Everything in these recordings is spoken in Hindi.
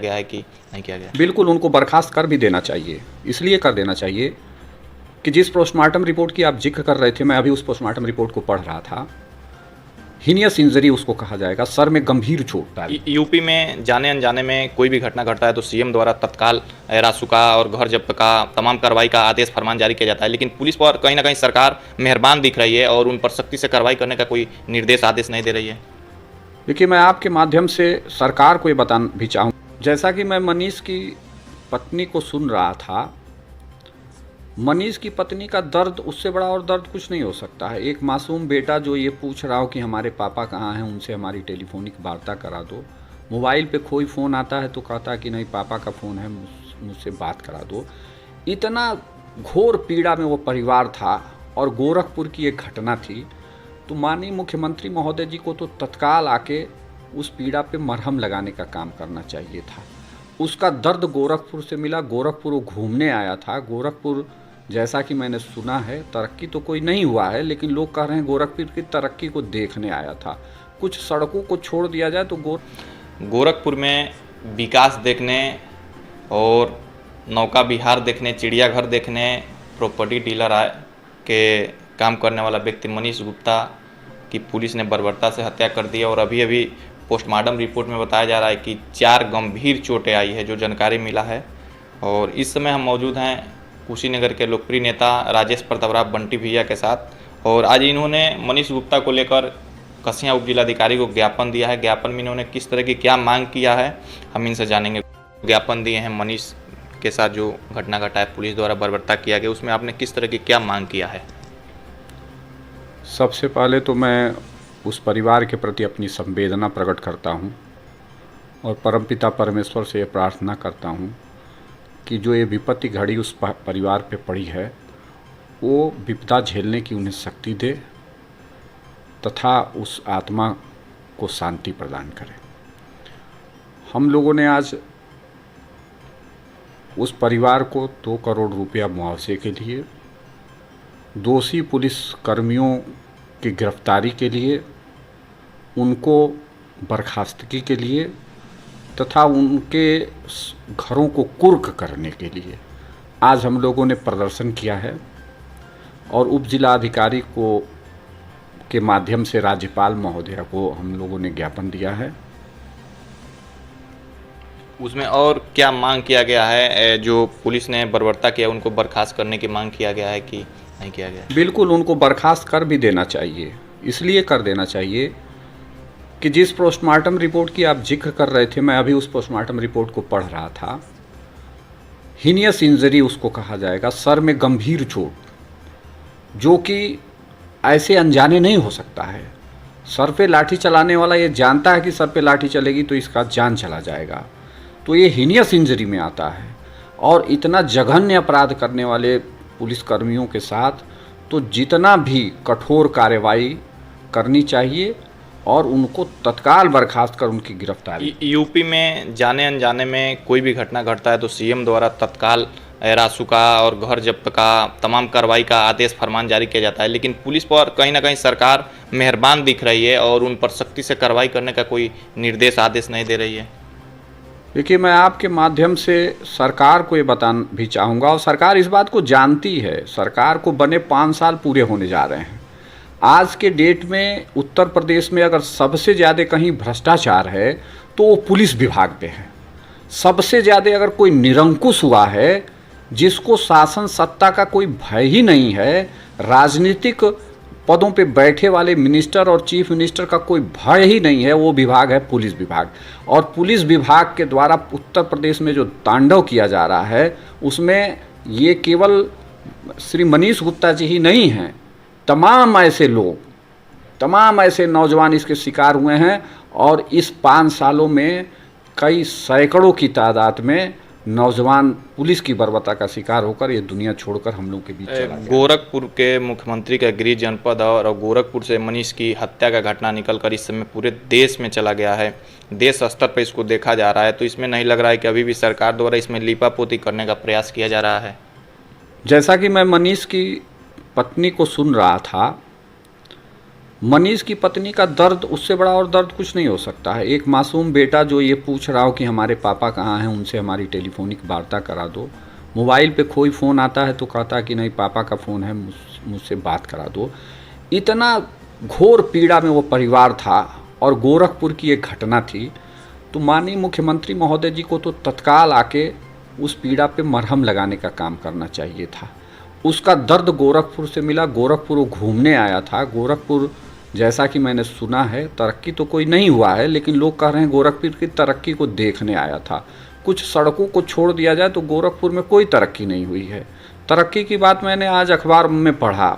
गया है कि नहीं किया गया? बिल्कुल उनको बर्खास्त कर भी देना चाहिए। इसलिए कर देना चाहिए कि जिस पोस्टमार्टम रिपोर्ट की आप जिक्र कर रहे थे, मैं अभी उस पोस्टमार्टम रिपोर्ट को पढ़ रहा था। हीनियस इंजरी उसको कहा जाएगा, सर में गंभीर चोट डाली। यूपी में जाने अनजाने में कोई भी घटना घटता है तो सीएम द्वारा तत्काल रासुका और घर जब्त का तमाम कार्रवाई का आदेश फरमान जारी किया जाता है, लेकिन पुलिस पर कहीं ना कहीं सरकार मेहरबान दिख रही है और उन पर सख्ती से कार्रवाई करने का कोई निर्देश आदेश नहीं दे रही है। देखिए, मैं आपके माध्यम से सरकार को ये बताना भी चाहूँ, जैसा कि मैं मनीष की पत्नी को सुन रहा था, मनीष की पत्नी का दर्द, उससे बड़ा और दर्द कुछ नहीं हो सकता है। एक मासूम बेटा जो ये पूछ रहा हो कि हमारे पापा कहाँ हैं, उनसे हमारी टेलीफोनिक वार्ता करा दो। मोबाइल पे कोई फ़ोन आता है तो कहता है कि नहीं पापा का फ़ोन है, मुझसे बात करा दो। इतना घोर पीड़ा में वो परिवार था और गोरखपुर की एक घटना थी, तो माननीय मुख्यमंत्री महोदय जी को तो तत्काल आके उस पीड़ा पे मरहम लगाने का काम करना चाहिए था। उसका दर्द गोरखपुर से मिला, गोरखपुर वो घूमने आया था। गोरखपुर, जैसा कि मैंने सुना है, तरक्की तो कोई नहीं हुआ है, लेकिन लोग कह रहे हैं गोरखपुर की तरक्की को देखने आया था। कुछ सड़कों को छोड़ दिया जाए तो गोरखपुर में विकास देखने और नौका विहार देखने, चिड़ियाघर देखने, प्रॉपर्टी डीलर के काम करने वाला व्यक्ति मनीष गुप्ता की पुलिस ने बर्बरता से हत्या कर दी है और अभी अभी पोस्टमार्टम रिपोर्ट में बताया जा रहा है कि 4 गंभीर चोटें आई है, जो जानकारी मिला है। और इस समय हम मौजूद हैं कुशीनगर के लोकप्रिय नेता राजेश प्रताप बंटी भैया के साथ, और आज इन्होंने मनीष गुप्ता को लेकर कसिया उप जिलाधिकारी को ज्ञापन दिया है। ज्ञापन में इन्होंने किस तरह की क्या मांग किया है, हम इनसे जानेंगे। ज्ञापन दिए हैं मनीष के साथ जो घटना घटा है, पुलिस द्वारा बर्बरता किया गया, उसमें आपने किस तरह की क्या मांग किया है? सबसे पहले तो मैं उस परिवार के प्रति अपनी संवेदना प्रकट करता हूँ और परमपिता परमेश्वर से ये प्रार्थना करता हूँ कि जो ये विपत्ति घड़ी उस परिवार पे पड़ी है, वो विपदा झेलने की उन्हें शक्ति दे तथा उस आत्मा को शांति प्रदान करे। हम लोगों ने आज उस परिवार को 2 करोड़ रुपया मुआवजे के लिए, दोषी पुलिस कर्मियों की गिरफ्तारी के लिए, उनको बर्खास्तगी के लिए तथा उनके घरों को कुर्क करने के लिए आज हम लोगों ने प्रदर्शन किया है और उप जिलाधिकारी को के माध्यम से राज्यपाल महोदया को हम लोगों ने ज्ञापन दिया है। उसमें और क्या मांग किया गया है? जो पुलिस ने बर्बरता किया उनको बर्खास्त करने की मांग किया गया है कि नहीं किया गया? बिल्कुल उनको बर्खास्त कर भी देना चाहिए। इसलिए कर देना चाहिए कि जिस पोस्टमार्टम रिपोर्ट की आप जिक्र कर रहे थे, मैं अभी उस पोस्टमार्टम रिपोर्ट को पढ़ रहा था। हीनियस इंजरी उसको कहा जाएगा, सर में गंभीर चोट, जो कि ऐसे अनजाने नहीं हो सकता है। सर पे लाठी चलाने वाला ये जानता है कि सर पे लाठी चलेगी तो इसका जान चला जाएगा, तो ये हीनियस इंजरी में आता है। और इतना जघन्य अपराध करने वाले पुलिसकर्मियों के साथ तो जितना भी कठोर कार्रवाई करनी चाहिए और उनको तत्काल बर्खास्त कर उनकी गिरफ्तारी। यूपी में जाने अनजाने में कोई भी घटना घटता है तो सीएम द्वारा तत्काल रासुका और घर जब्त का तमाम कार्रवाई का आदेश फरमान जारी किया जाता है, लेकिन पुलिस पर कहीं ना कहीं सरकार मेहरबान दिख रही है और उन पर सख्ती से कार्रवाई करने का कोई निर्देश आदेश नहीं दे रही है। देखिए, मैं आपके माध्यम से सरकार को ये बताना भी चाहूँगा, और सरकार इस बात को जानती है। सरकार को बने 5 साल पूरे होने जा रहे हैं। आज के डेट में उत्तर प्रदेश में अगर सबसे ज़्यादा कहीं भ्रष्टाचार है तो वो पुलिस विभाग पे है। सबसे ज़्यादा अगर कोई निरंकुश हुआ है, जिसको शासन सत्ता का कोई भय ही नहीं है, राजनीतिक पदों पे बैठे वाले मिनिस्टर और चीफ मिनिस्टर का कोई भय ही नहीं है, वो विभाग है पुलिस विभाग। और पुलिस विभाग के द्वारा उत्तर प्रदेश में जो तांडव किया जा रहा है, उसमें ये केवल श्री मनीष गुप्ता जी ही नहीं हैं, तमाम ऐसे लोग, तमाम ऐसे नौजवान इसके शिकार हुए हैं। और इस 5 सालों में कई सैकड़ों की तादाद में नौजवान पुलिस की बर्बरता का शिकार होकर ये दुनिया छोड़कर हम लोग के बीच चला गया। गोरखपुर के मुख्यमंत्री का गृह जनपद और गोरखपुर से मनीष की हत्या का घटना निकलकर इस समय पूरे देश में चला गया है, देश स्तर पर इसको देखा जा रहा है, तो इसमें नहीं लग रहा है कि अभी भी सरकार द्वारा इसमें लीपापोती करने का प्रयास किया जा रहा है? जैसा कि मैं मनीष की पत्नी को सुन रहा था, मनीष की पत्नी का दर्द, उससे बड़ा और दर्द कुछ नहीं हो सकता है। एक मासूम बेटा जो ये पूछ रहा हो कि हमारे पापा कहाँ हैं, उनसे हमारी टेलीफोनिक वार्ता करा दो। मोबाइल पे कोई फ़ोन आता है तो कहता है कि नहीं पापा का फ़ोन है, मुझसे बात करा दो। इतना घोर पीड़ा में वो परिवार था और गोरखपुर की एक घटना थी। तो माननीय मुख्यमंत्री महोदय जी को तो तत्काल आके उस पीड़ा पे मरहम लगाने का काम करना चाहिए था। उसका दर्द गोरखपुर से मिला, गोरखपुर वो घूमने आया था। गोरखपुर जैसा कि मैंने सुना है तरक्की तो कोई नहीं हुआ है, लेकिन लोग कह रहे हैं गोरखपुर की तरक्की को देखने आया था। कुछ सड़कों को छोड़ दिया जाए तो गोरखपुर में कोई तरक्की नहीं हुई है। तरक्की की बात मैंने आज अखबार में पढ़ा।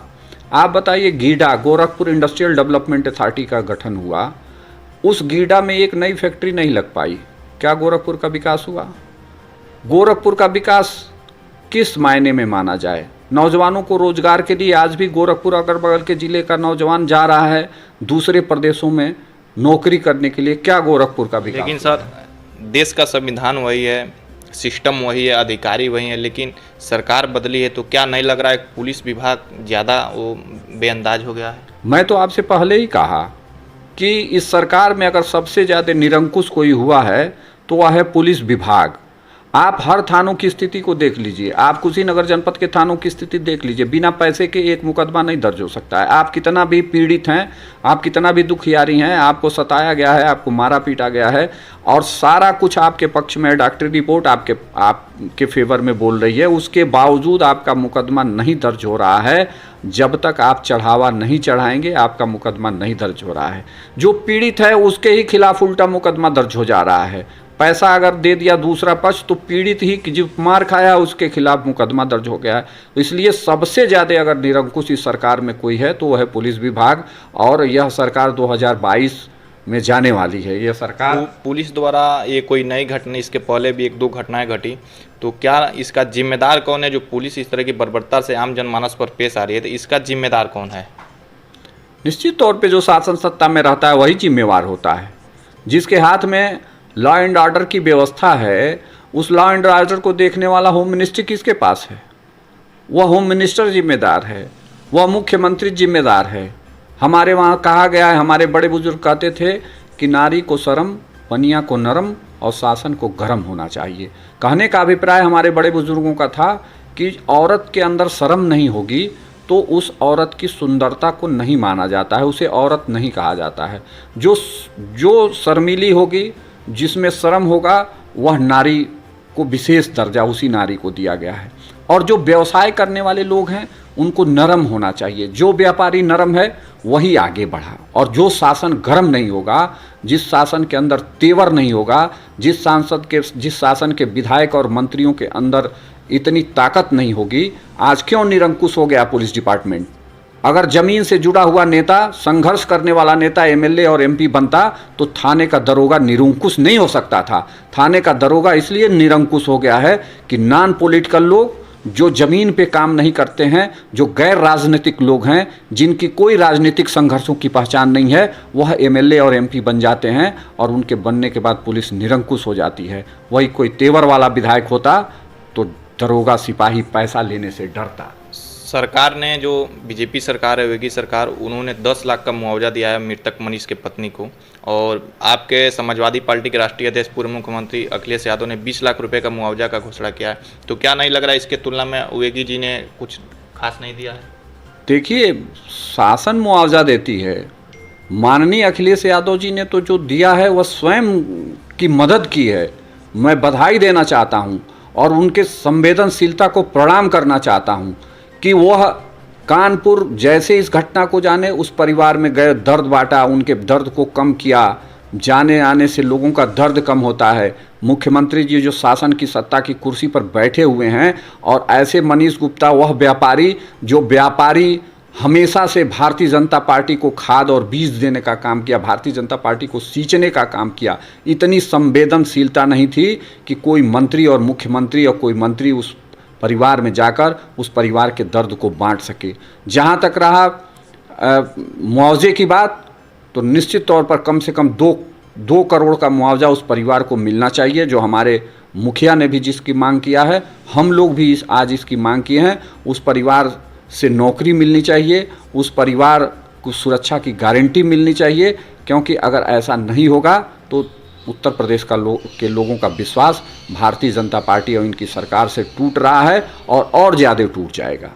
आप बताइए, GIDA Gorakhpur industrial development authority का गठन हुआ, उस गीडा में एक नई फैक्ट्री नहीं लग पाई। क्या गोरखपुर का विकास हुआ? गोरखपुर का विकास किस मायने में माना जाए? नौजवानों को रोजगार के लिए आज भी गोरखपुर अगल बगल के ज़िले का नौजवान जा रहा है दूसरे प्रदेशों में नौकरी करने के लिए। क्या गोरखपुर का विकास? लेकिन सर, देश का संविधान वही है, सिस्टम वही है, अधिकारी वही है, लेकिन सरकार बदली है तो क्या नहीं लग रहा है पुलिस विभाग ज़्यादा वो बेअंदाज हो गया है? मैं तो आपसे पहले ही कहा कि इस सरकार में अगर सबसे ज़्यादा निरंकुश कोई हुआ है तो वह है पुलिस विभाग। आप हर थानों की स्थिति को देख लीजिए, आप कुशीनगर जनपद के थानों की स्थिति देख लीजिए, बिना पैसे के एक मुकदमा नहीं दर्ज हो सकता है। आप कितना भी पीड़ित हैं, आप कितना भी दुखियारी हैं, आपको सताया गया है, आपको मारा पीटा गया है और सारा कुछ आपके पक्ष में, डॉक्टरी रिपोर्ट आपके फेवर में बोल रही है, उसके बावजूद आपका मुकदमा नहीं दर्ज हो रहा है। जब तक आप चढ़ावा नहीं चढ़ाएंगे आपका मुकदमा नहीं दर्ज हो रहा है। जो पीड़ित है उसके ही खिलाफ उल्टा मुकदमा दर्ज हो जा रहा है। पैसा अगर दे दिया दूसरा पक्ष तो पीड़ित ही जो मार खाया उसके खिलाफ मुकदमा दर्ज हो गया है। तो इसलिए सबसे ज़्यादा अगर निरंकुश इस सरकार में कोई है तो वह है पुलिस विभाग। और यह सरकार 2022 में जाने वाली है। यह सरकार पुलिस द्वारा ये कोई नई घटना, इसके पहले भी एक दो घटनाएं घटी, तो क्या इसका जिम्मेदार कौन है? जो पुलिस इस तरह की बर्बरता से आम जनमानस पर पेश आ रही है, तो इसका जिम्मेदार कौन है? निश्चित तौर पे जो शासन सत्ता में रहता है वही जिम्मेवार होता है। जिसके हाथ में लॉ एंड ऑर्डर की व्यवस्था है, उस लॉ एंड ऑर्डर को देखने वाला होम मिनिस्ट्री किसके पास है? वह होम मिनिस्टर जिम्मेदार है, वह मुख्यमंत्री जिम्मेदार है। हमारे वहाँ कहा गया है, हमारे बड़े बुजुर्ग कहते थे कि नारी को शर्म, पनिया को नरम और शासन को गरम होना चाहिए। कहने का अभिप्राय हमारे बड़े बुजुर्गों का था कि औरत के अंदर शर्म नहीं होगी तो उस औरत की सुंदरता को नहीं माना जाता है, उसे औरत नहीं कहा जाता है। जो शर्मीली होगी, जिसमें शर्म होगा, वह नारी को विशेष दर्जा उसी नारी को दिया गया है। और जो व्यवसाय करने वाले लोग हैं उनको नरम होना चाहिए। जो व्यापारी नरम है वही आगे बढ़ा। और जो शासन गर्म नहीं होगा, जिस शासन के अंदर तेवर नहीं होगा, जिस शासन के विधायक और मंत्रियों के अंदर इतनी ताकत नहीं होगी। आज क्यों निरंकुश हो गया पुलिस डिपार्टमेंट? अगर जमीन से जुड़ा हुआ नेता, संघर्ष करने वाला नेता एमएलए और एमपी बनता तो थाने का दरोगा निरंकुश नहीं हो सकता था। थाने का दरोगा इसलिए निरंकुश हो गया है कि नॉन पॉलिटिकल लोग, जो जमीन पे काम नहीं करते हैं, जो गैर राजनीतिक लोग हैं, जिनकी कोई राजनीतिक संघर्षों की पहचान नहीं है, वह एमएलए और एमपी बन जाते हैं और उनके बनने के बाद पुलिस निरंकुश हो जाती है। वही कोई तेवर वाला विधायक होता तो दरोगा सिपाही पैसा लेने से डरता। सरकार ने, जो बीजेपी सरकार है, योगी सरकार, उन्होंने 10 लाख का मुआवजा दिया है मृतक मनीष के पत्नी को। और आपके समाजवादी पार्टी के राष्ट्रीय अध्यक्ष पूर्व मुख्यमंत्री अखिलेश यादव ने 20 लाख रुपए का मुआवजा का घोषणा किया है। तो क्या नहीं लग रहा है इसके तुलना में योगी जी ने कुछ खास नहीं दिया है? देखिए, शासन मुआवजा देती है। माननीय अखिलेश यादव जी ने तो जो दिया है वह स्वयं की मदद की है। मैं बधाई देना चाहता हूँ और उनके संवेदनशीलता को प्रणाम करना चाहता हूँ कि वह कानपुर जैसे इस घटना को जाने, उस परिवार में गए, दर्द बांटा, उनके दर्द को कम किया। जाने आने से लोगों का दर्द कम होता है। मुख्यमंत्री जी जो शासन की सत्ता की कुर्सी पर बैठे हुए हैं, और ऐसे मनीष गुप्ता, वह व्यापारी हमेशा से भारतीय जनता पार्टी को खाद और बीज देने का काम किया, भारतीय जनता पार्टी को सींचने का काम किया। इतनी संवेदनशीलता नहीं थी कि कोई मंत्री और मुख्यमंत्री और कोई मंत्री उस परिवार में जाकर उस परिवार के दर्द को बांट सके। जहाँ तक रहा मुआवजे की बात, तो निश्चित तौर पर कम से कम 2 करोड़ का मुआवजा उस परिवार को मिलना चाहिए, जो हमारे मुखिया ने भी जिसकी मांग किया है, हम लोग भी आज इसकी मांग किए हैं। उस परिवार से नौकरी मिलनी चाहिए, उस परिवार कुछ सुरक्षा की गारंटी मिलनी चाहिए, क्योंकि अगर ऐसा नहीं होगा तो उत्तर प्रदेश के लोगों का विश्वास भारतीय जनता पार्टी और इनकी सरकार से टूट रहा है और ज़्यादा टूट जाएगा।